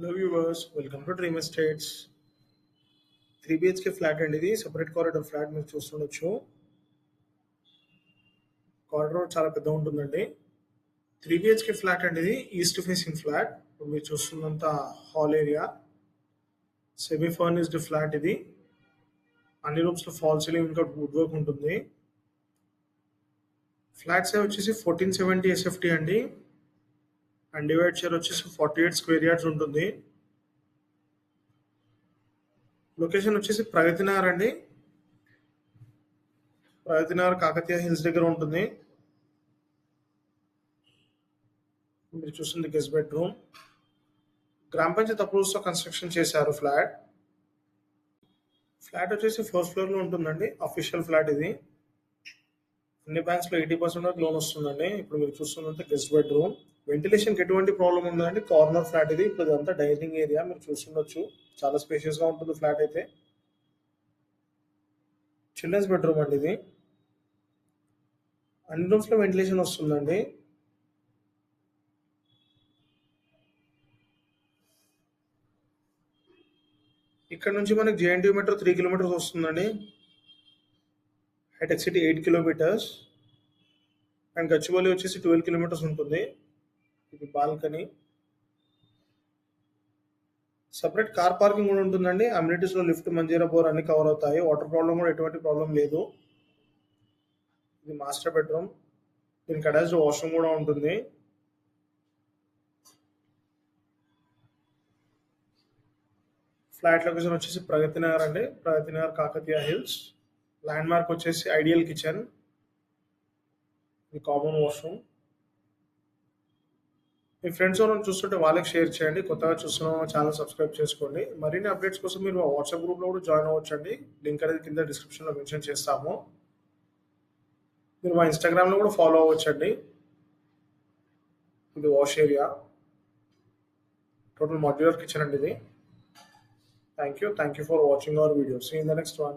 Hello viewers, welcome to Dream Estates. 3 BHK flat అండి ఇది. Separate corridor flat మీరు చూస్తుండొచ్చు. Corridor చాలా పెద్దగా ఉంటుందండి. 3 BHK ఫ్లాట్ అండి ఇది. East facing flat. ఇప్పుడు మీరు చూస్తున్నంత hall area. Semi furnished flat ఇది. అన్ని రూమ్స్ లో ఫాల్ సీలింగ్ ఇంకా వుడ్ వర్క్ ఉంటుంది. ఫ్లాట్ సైజ్ వచ్చేసి 1470 SFT అండి. అండ్ డివైడ్ షేర్ వచ్చేసి 48 స్క్వేర్ యార్డ్స్ ఉంటుంది. లొకేషన్ వచ్చేసి ప్రగతి నగర్ అండి. ప్రగతి నగర్ కాకతీయ హిల్స్ దగ్గర ఉంటుంది. మీరు చూస్తుంది గెస్ట్ బెడ్రూమ్. గ్రామ పంచాయతీ అప్రూవ్స్ తో కన్స్ట్రక్షన్ చేశారు ఫ్లాట్. ఫ్లాట్ వచ్చేసి ఫస్ట్ ఫ్లోర్ లో ఉంటుందండి. అఫీషియల్ ఫ్లాట్ ఇది. అన్ని బ్యాంక్స్ లో 80% వరకు లోన్ వస్తుందండి. ఇప్పుడు మీరు చూస్తున్నంత గెస్ట్ బెడ్రూమ్. వెంటిలేషన్ కి ఎటువంటి ప్రాబ్లం ఉందండి. కార్నర్ ఫ్లాట్ ఇది. ఇప్పుడు ఇదంతా డైనింగ్ ఏరియా మీరు చూస్తుండొచ్చు. చాలా స్పేషియస్ గా ఉంటుంది ఫ్లాట్ అయితే. చిల్డ్రన్స్ బెడ్రూమ్ అండి ఇది. అన్ని రూమ్స్ లో వెంటిలేషన్ వస్తుందండి. ఇక్కడ నుంచి మనకి జేఎన్టీయూ మెట్రో 3 కిలోమీటర్స్ వస్తుందండి. హైటెక్ సిటీ 8 కిలోమీటర్స్ అండ్ గచ్చిబౌలి వచ్చేసి 12 కిలోమీటర్స్ ఉంటుంది. ఇది బాల్కనీ. సపరేట్ కార్ పార్కింగ్ కూడా ఉంటుందండి. అమ్యూనిటీస్ లో లిఫ్ట్, మంజీరా, బోర్ అన్ని కవర్ అవుతాయి. వాటర్ ప్రాబ్లం కూడా ఎటువంటి ప్రాబ్లం లేదు. ఇది మాస్టర్ బెడ్రూమ్. దీనికి అటాచ్డ్ వాష్రూమ్ కూడా ఉంటుంది. ఫ్లాట్ లొకేషన్ వచ్చేసి ప్రగతి నగర్ అండి. Pragati Nagar Kakatiya hills. Landmark వచ్చేసి ఐడియల్ కిచెన్. ఇది కామన్ వాష్రూమ్. మీ ఫ్రెండ్స్ ఎవరైనా చూస్తుంటే వాళ్ళకి షేర్ చేయండి. కొత్తగా చూస్తున్న ఛానల్ సబ్స్క్రైబ్ చేసుకోండి. మరిన్ని అప్డేట్స్ కోసం మీరు వాట్సాప్ గ్రూప్లో కూడా జాయిన్ అవ్వచ్చండి. లింక్ అనేది కింద డిస్క్రిప్షన్లో మెన్షన్ చేస్తాము. మీరు మా ఇన్స్టాగ్రామ్లో కూడా ఫాలో అవ్వచ్చండి. ఇది wash area. Total modular kitchen అండి ఇది. Thank you for watching our video. See you in the next one.